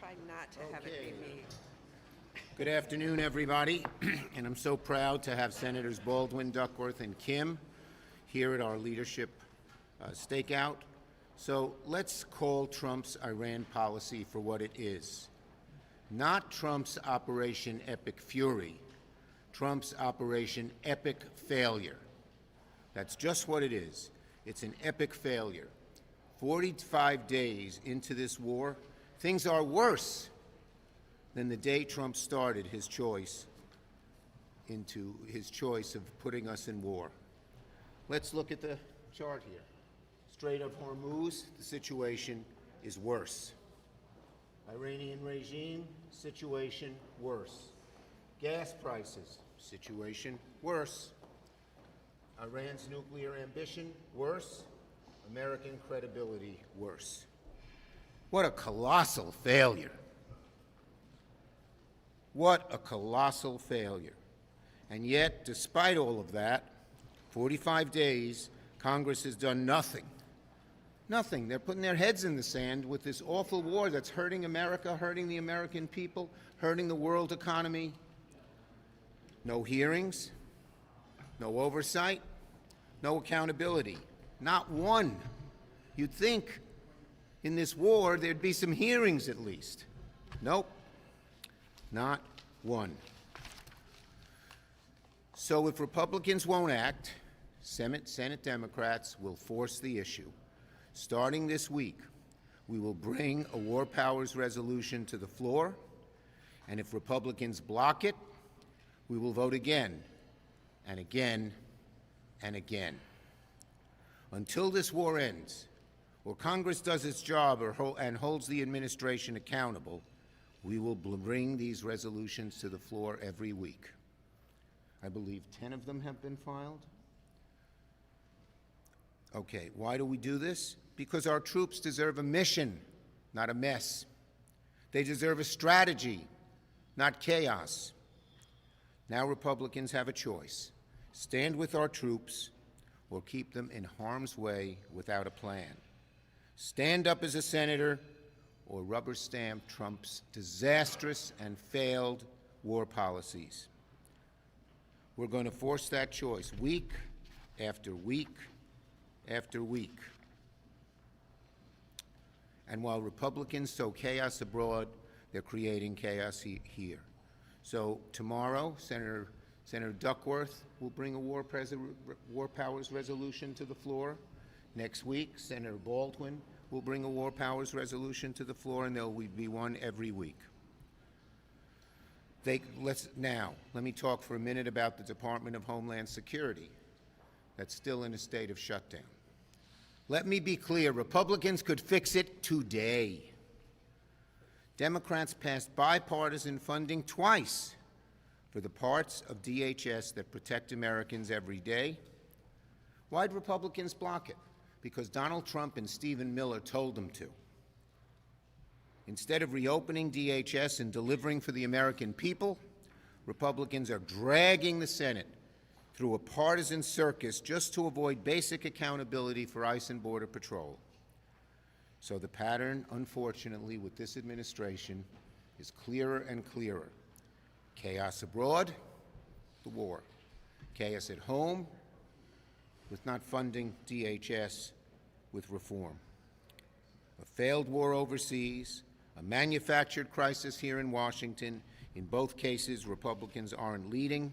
try not to have it be me. Good afternoon, everybody. And I'm so proud to have Senators Baldwin, Duckworth, and Kim here at our leadership stakeout. So let's call Trump's Iran policy for what it is. Not Trump's Operation Epic Fury, Trump's Operation Epic Failure. That's just what it is. It's an epic failure. 45 days into this war, things are worse than the day Trump started his choice of putting us in war. Let's look at the chart here. Strait of Hormuz, the situation is worse. Iranian regime, situation worse. Gas prices, situation worse. Iran's nuclear ambition, worse. American credibility, worse. What a colossal failure. What a colossal failure. And yet, despite all of that, 45 days, Congress has done nothing. Nothing. They're putting their heads in the sand with this awful war that's hurting America, hurting the American people, hurting the world economy. No hearings, no oversight, no accountability. Not one. You'd think in this war there'd be some hearings at least. Nope. Not one. So if Republicans won't act, Senate Democrats will force the issue. Starting this week, we will bring a war powers resolution to the floor, and if Republicans block it, we will vote again and again and again. Until this war ends, or Congress does its job and holds the administration accountable, we will bring these resolutions to the floor every week. I believe 10 of them have been filed. Okay, why do we do this? Because our troops deserve a mission, not a mess. They deserve a strategy, not chaos. Now Republicans have a choice. Stand with our troops or keep them in harm's way without a plan. Stand up as a senator or rubber stamp Trump's disastrous and failed war policies. We're going to force that choice week after week after week. And while Republicans sow chaos abroad, they're creating chaos here. So tomorrow, Senator Duckworth will bring a war powers resolution to the floor. Next week, Senator Baldwin will bring a war powers resolution to the floor, and there will be one every week. Now, let me talk for a minute about the Department of Homeland Security that's still in a state of shutdown. Let me be clear, Republicans could fix it today. Democrats passed bipartisan funding twice for the parts of DHS that protect Americans every day. Why'd Republicans block it? Because Donald Trump and Stephen Miller told them to. Instead of reopening DHS and delivering for the American people, Republicans are dragging the Senate through a partisan circus just to avoid basic accountability for ICE and Border Patrol. So the pattern, unfortunately, with this administration is clearer and clearer. Chaos abroad, the war. Chaos at home, with not funding DHS with reform. A failed war overseas, a manufactured crisis here in Washington. In both cases, Republicans aren't leading.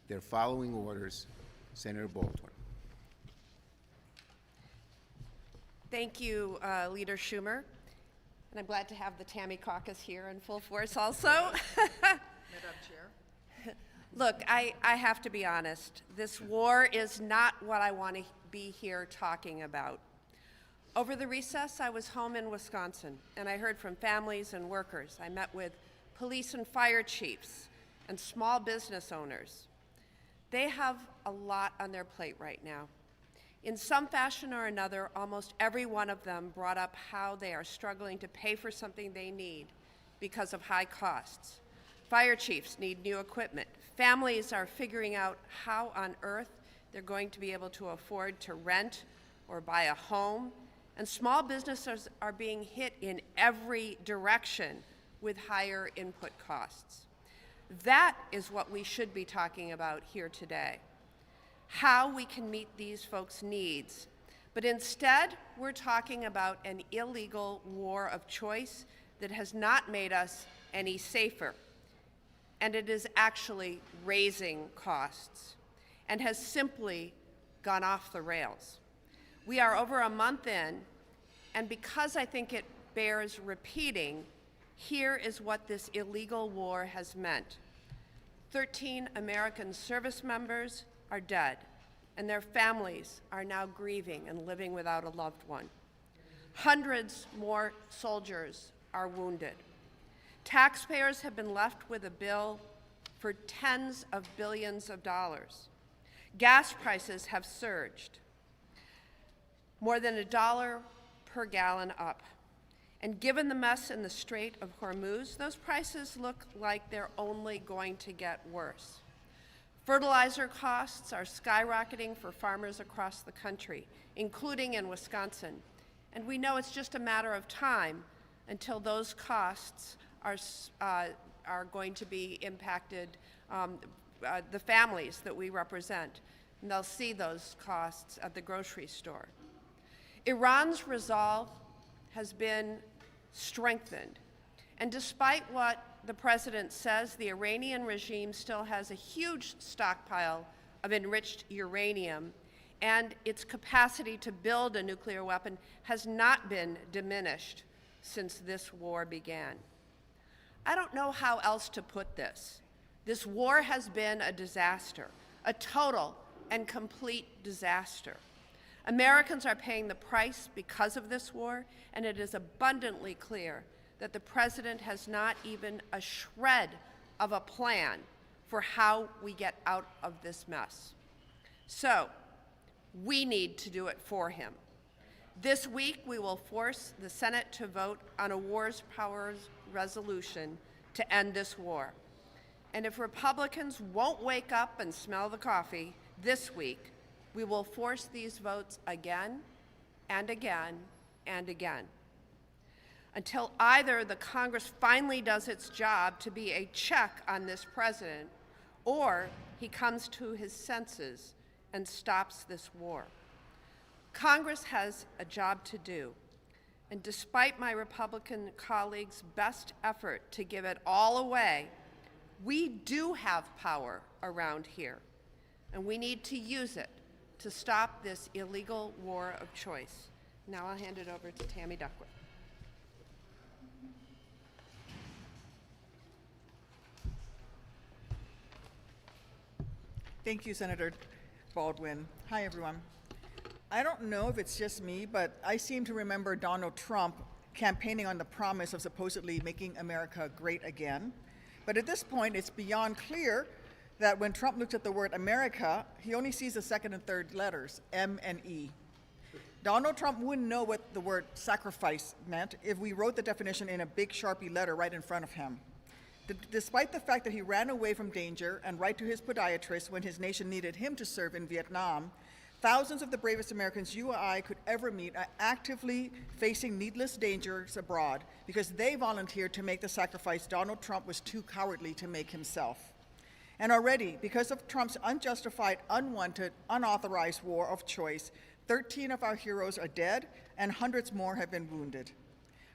They're following orders. Senator Baldwin. Thank you, Leader Schumer. And I'm glad to have the Tammy caucus here in full force also. Madam Chair. Look, I have to be honest. This war is not what I want to be here talking about. Over the recess, I was home in Wisconsin, and I heard from families and workers. I met with police and fire chiefs and small business owners. They have a lot on their plate right now. In some fashion or another, almost every one of them brought up how they are struggling to pay for something they need because of high costs. Fire chiefs need new equipment. Families are figuring out how on earth they're going to be able to afford to rent or buy a home. And small businesses are being hit in every direction with higher input costs. That is what we should be talking about here today, how we can meet these folks' needs. But instead, we're talking about an illegal war of choice that has not made us any safer, and it is actually raising costs and has simply gone off the rails. We are over a month in, and because I think it bears repeating, here is what this illegal war has meant. 13 American service members are dead, and their families are now grieving and living without a loved one. Hundreds more soldiers are wounded. Taxpayers have been left with a bill for tens of billions of dollars. Gas prices have surged, more than $1 per gallon up. And given the mess in the Strait of Hormuz, those prices look like they're only going to get worse. Fertilizer costs are skyrocketing for farmers across the country, including in Wisconsin. And we know it's just a matter of time until those costs are going to be impacted, the families that we represent, and they'll see those costs at the grocery store. Iran's resolve has been strengthened, and despite what the president says, the Iranian regime still has a huge stockpile of enriched uranium, and its capacity to build a nuclear weapon has not been diminished since this war began. I don't know how else to put this. This war has been a disaster, a total and complete disaster. Americans are paying the price because of this war, and it is abundantly clear that the president has not even a shred of a plan for how we get out of this mess. So, we need to do it for him. This week, we will force the Senate to vote on a Wars Powers resolution to end this war. And if Republicans won't wake up and smell the coffee this week, we will force these votes again and again and again, until either the Congress finally does its job to be a check on this president, or he comes to his senses and stops this war. Congress has a job to do, and despite my Republican colleagues' best effort to give it all away, we do have power around here, and we need to use it to stop this illegal war of choice. Now I'll hand it over to Tammy Duckworth. Thank you, Senator Baldwin. Hi, everyone. I don't know if it's just me, but I seem to remember Donald Trump campaigning on the promise of supposedly making America great again. But at this point, it's beyond clear that when Trump looks at the word America, he only sees the second and third letters, M and E. Donald Trump wouldn't know what the word sacrifice meant if we wrote the definition in a big Sharpie letter right in front of him. Despite the fact that he ran away from danger and right to his podiatrist when his nation needed him to serve in Vietnam, thousands of the bravest Americans you or I could ever meet are actively facing needless dangers abroad because they volunteered to make the sacrifice Donald Trump was too cowardly to make himself. And already, because of Trump's unjustified, unwanted, unauthorized war of choice, 13 of our heroes are dead and hundreds more have been wounded.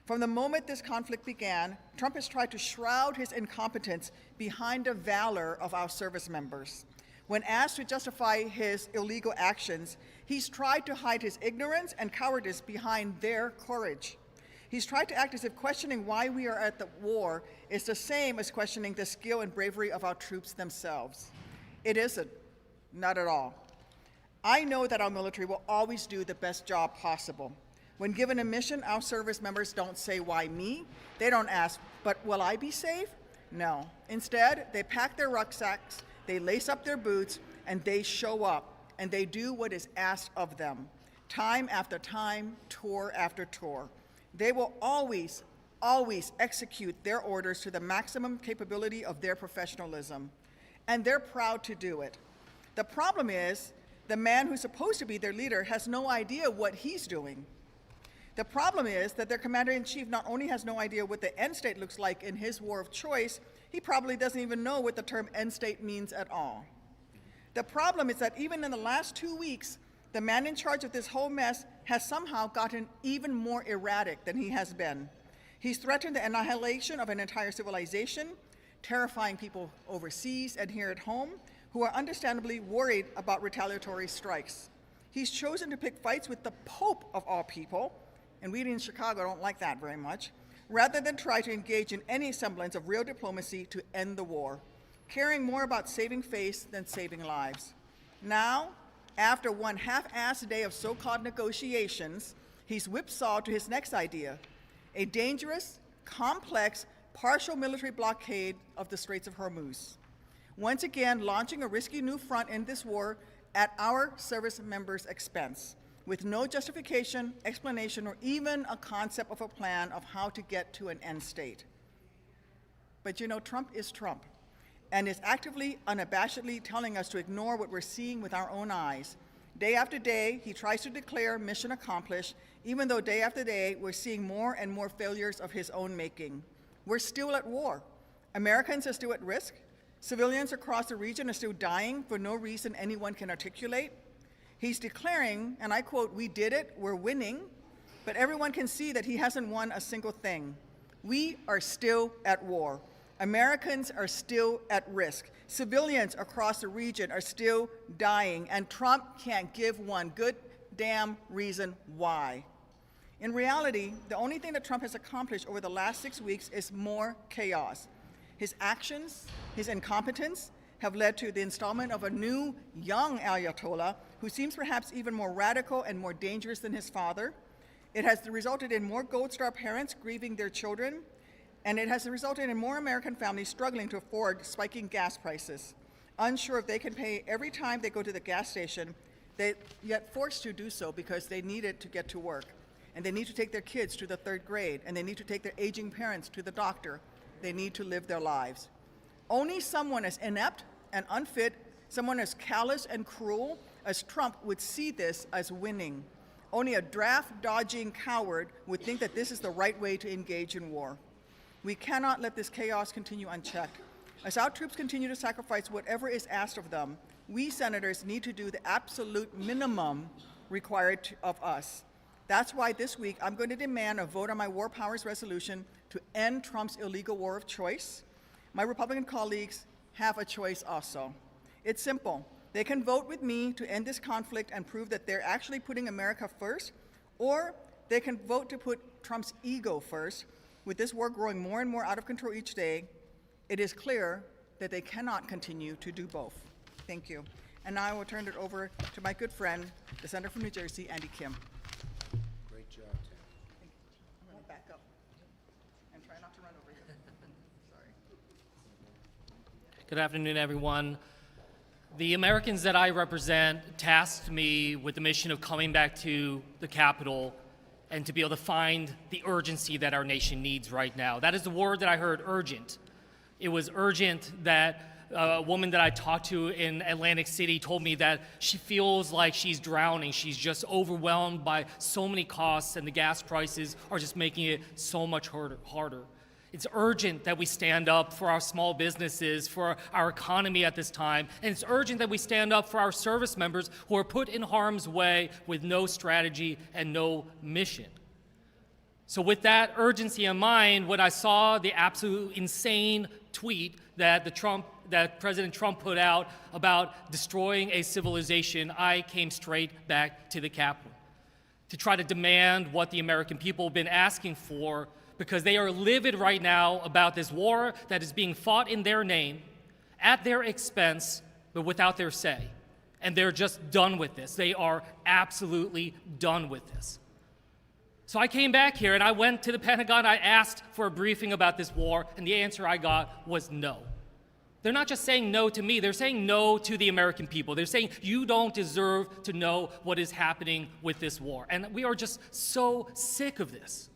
From the moment this conflict began, Trump has tried to shroud his incompetence behind the valor of our service members. When asked to justify his illegal actions, he's tried to hide his ignorance and cowardice behind their courage. He's tried to act as if questioning why we are at the war is the same as questioning the skill and bravery of our troops themselves. It isn't, not at all. I know that our military will always do the best job possible. When given a mission, our service members don't say, "Why me?" They don't ask, "But will I be safe?" No. Instead, they pack their rucksacks, they lace up their boots, and they show up, and they do what is asked of them, time after time, tour after tour. They will always, always execute their orders to the maximum capability of their professionalism, and they're proud to do it. The problem is, the man who's supposed to be their leader has no idea what he's doing. The problem is that their commander-in-chief not only has no idea what the end state looks like in his war of choice, he probably doesn't even know what the term end state means at all. The problem is that even in the last 2 weeks, the man in charge of this whole mess has somehow gotten even more erratic than he has been. He's threatened the annihilation of an entire civilization, terrifying people overseas and here at home who are understandably worried about retaliatory strikes. He's chosen to pick fights with the Pope of all people, and we in Chicago don't like that very much, rather than try to engage in any semblance of real diplomacy to end the war, caring more about saving face than saving lives. Now, after one half-assed day of so-called negotiations, he's whipsawed to his next idea, a dangerous, complex, partial military blockade of the Straits of Hormuz, once again launching a risky new front in this war at our service members' expense, with no justification, explanation, or even a concept of a plan of how to get to an end state. But you know, Trump is Trump, and is actively, unabashedly telling us to ignore what we're seeing with our own eyes. Day after day, he tries to declare mission accomplished, even though day after day, we're seeing more and more failures of his own making. We're still at war. Americans are still at risk. Civilians across the region are still dying for no reason anyone can articulate. He's declaring, and I quote, "We did it, we're winning," but everyone can see that he hasn't won a single thing. We are still at war. Americans are still at risk. Civilians across the region are still dying, and Trump can't give one good damn reason why. In reality, the only thing that Trump has accomplished over the last 6 weeks is more chaos. His actions, his incompetence, have led to the installment of a new, young Ayatollah who seems perhaps even more radical and more dangerous than his father. It has resulted in more Gold Star parents grieving their children, and it has resulted in more American families struggling to afford spiking gas prices, unsure if they can pay every time they go to the gas station, yet forced to do so because they need it to get to work, and they need to take their kids to the 3rd grade, and they need to take their aging parents to the doctor. They need to live their lives. Only someone as inept and unfit, someone as callous and cruel as Trump would see this as winning. Only a draft-dodging coward would think that this is the right way to engage in war. We cannot let this chaos continue unchecked. As our troops continue to sacrifice whatever is asked of them, we senators need to do the absolute minimum required of us. That's why this week I'm going to demand a vote on my War Powers resolution to end Trump's illegal war of choice. My Republican colleagues have a choice also. It's simple. They can vote with me to end this conflict and prove that they're actually putting America first, or they can vote to put Trump's ego first. With this war growing more and more out of control each day, it is clear that they cannot continue to do both. Thank you. And now I will turn it over to my good friend, the Senator from New Jersey, Andy Kim. Great job, Tammy. Thank you. I'm going to back up and try not to run over you. Sorry. Good afternoon, everyone. The Americans that I represent tasked me with the mission of coming back to the Capitol and to be able to find the urgency that our nation needs right now. That is the word that I heard, urgent. It was urgent that a woman that I talked to in Atlantic City told me that she feels like she's drowning. She's just overwhelmed by so many costs, and the gas prices are just making it so much harder. It's urgent that we stand up for our small businesses, for our economy at this time, and it's urgent that we stand up for our service members who are put in harm's way with no strategy and no mission. So with that urgency in mind, when I saw the absolute insane tweet that President Trump put out about destroying a civilization, I came straight back to the Capitol to try to demand what the American people have been asking for, because they are livid right now about this war that is being fought in their name, at their expense, but without their say. And they're just done with this. They are absolutely done with this. So I came back here and I went to the Pentagon. I asked for a briefing about this war, and the answer I got was no. They're not just saying no to me, they're saying no to the American people. They're saying you don't deserve to know what is happening with this war. And we are just so sick of this.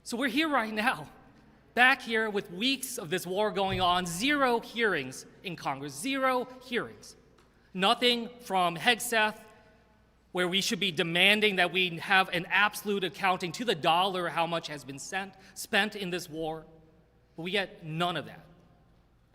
So we're here right now, back here with weeks of this war going on, 0 hearings in Congress, 0 hearings. Nothing from Hegseth, where we should be demanding that we have an absolute accounting to the dollar how much has been spent in this war, but we get none of that.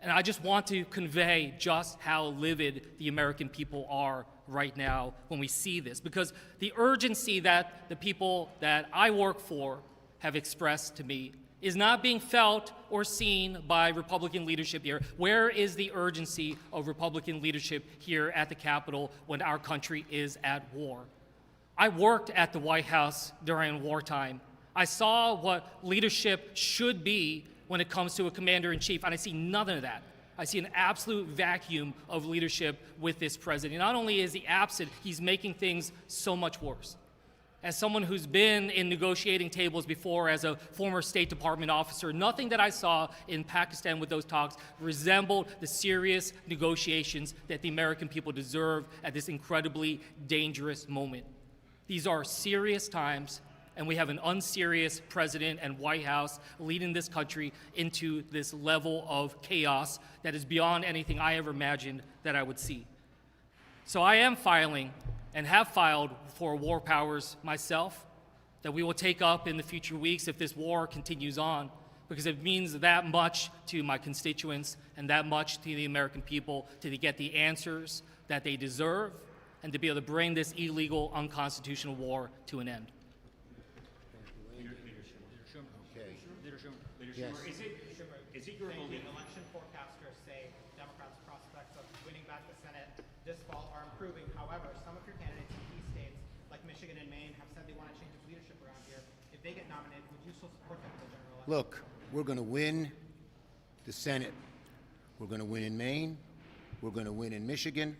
And I just want to convey just how livid the American people are right now when we see this, because the urgency that the people that I work for have expressed to me is not being felt or seen by Republican leadership here. Where is the urgency of Republican leadership here at the Capitol when our country is at war? I worked at the White House during wartime. I saw what leadership should be when it comes to a commander-in-chief, and I see none of that. I see an absolute vacuum of leadership with this president. Not only is he absent, he's making things so much worse. As someone who's been in negotiating tables before as a former State Department officer, nothing that I saw in Pakistan with those talks resembled the serious negotiations that the American people deserve at this incredibly dangerous moment. These are serious times, and we have an unserious president and White House leading this country into this level of chaos that is beyond anything I ever imagined that I would see. So I am filing and have filed for war powers myself that we will take up in the future weeks if this war continues on, because it means that much to my constituents and that much to the American people to get the answers that they deserve and to be able to bring this illegal, unconstitutional war to an end. Yes. Is it your belief? Election forecasters say Democrats' prospects of winning back the Senate this fall are improving. However, some of your candidates in key states like Michigan and Maine have said they want to change the leadership around here. If they get nominated, would you still support them for the general election? Look, we're going to win the Senate. We're going to win in Maine. We're going to win in Michigan.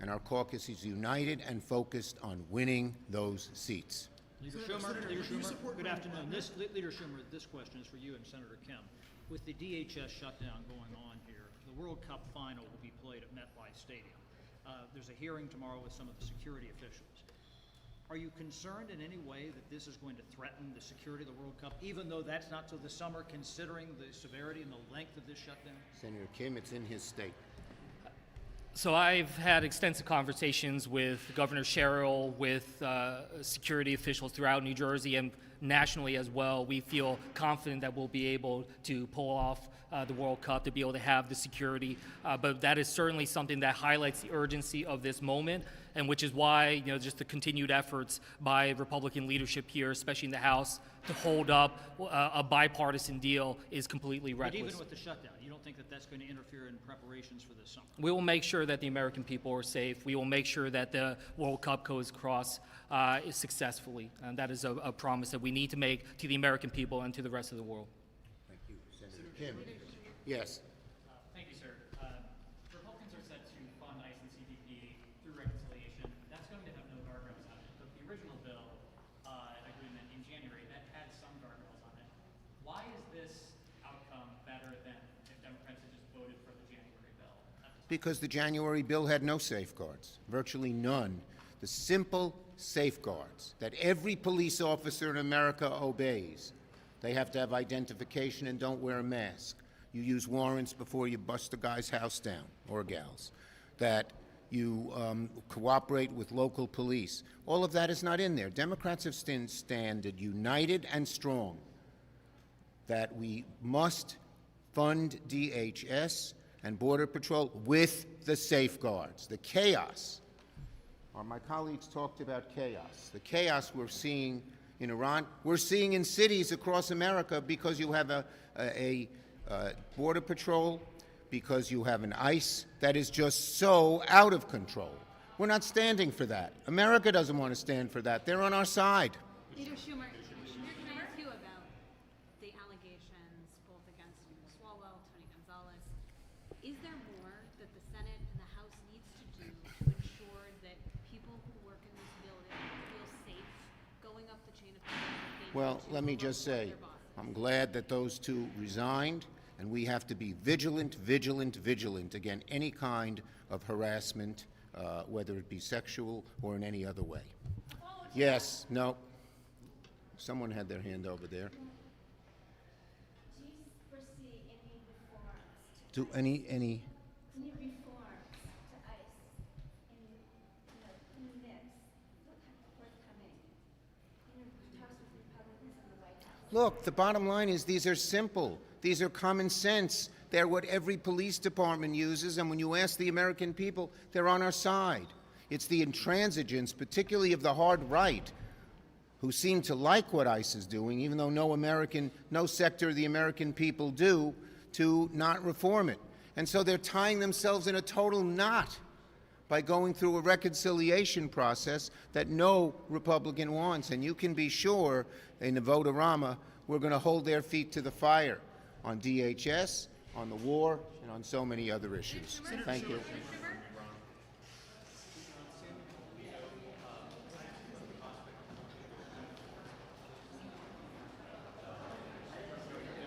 And our caucus is united and focused on winning those seats. Leader Schumer, good afternoon. Leader Schumer, this question is for you and Senator Kim. With the DHS shutdown going on here, the World Cup final will be played at MetLife Stadium. There's a hearing tomorrow with some of the security officials. Are you concerned in any way that this is going to threaten the security of the World Cup, even though that's not till the summer, considering the severity and the length of this shutdown? Senator Kim, it's in his state. So I've had extensive conversations with Governor Sherrill, with security officials throughout New Jersey and nationally as well. We feel confident that we'll be able to pull off the World Cup, to be able to have the security. But that is certainly something that highlights the urgency of this moment, and which is why, just the continued efforts by Republican leadership here, especially in the House, to hold up a bipartisan deal is completely reckless. But even with the shutdown, you don't think that that's going to interfere in preparations for this summer? We will make sure that the American people are safe. We will make sure that the World Cup goes across successfully. And that is a promise that we need to make to the American people and to the rest of the world. Thank you. Senator Kim. Yes. Thank you, sir. Republicans are set to fund ICE and CBP through reconciliation. That's going to have no guardrails on it. But the original bill agreement in January, that had some guardrails on it. Why is this outcome better than if Democrats had just voted for the January bill? Because the January bill had no safeguards, virtually none. The simple safeguards that every police officer in America obeys. They have to have identification and don't wear a mask. You use warrants before you bust a guy's house down, or gal's. That you cooperate with local police. All of that is not in there. Democrats have standed united and strong that we must fund DHS and Border Patrol with the safeguards. The chaos, my colleagues talked about chaos. The chaos we're seeing in Iran, we're seeing in cities across America because you have a Border Patrol, because you have an ICE that is just so out of control. We're not standing for that. America doesn't want to stand for that. They're on our side. Leader Schumer, can I ask you about the allegations both against Swalwell, Tony Gonzalez? Is there more that the Senate and the House needs to do to ensure that people who work in this building feel safe going up the chain of command? Well, let me just say, I'm glad that those two resigned, and we have to be vigilant, vigilant, vigilant against any kind of harassment, whether it be sexual or in any other way. Yes, no. Someone had their hand over there. Do you foresee any reforms Do any any reforms to ICE in the mix? Look, the bottom line is these are simple. These are common sense. They're what every police department uses, and when you ask the American people, they're on our side. It's the intransigence, particularly of the hard right, who seem to like what ICE is doing, even though no sector of the American people do, to not reform it. And so they're tying themselves in a total knot by going through a reconciliation process that no Republican wants. And you can be sure in the vote-a-rama, we're going to hold their feet to the fire on DHS, on the war, and on so many other issues. Thank you.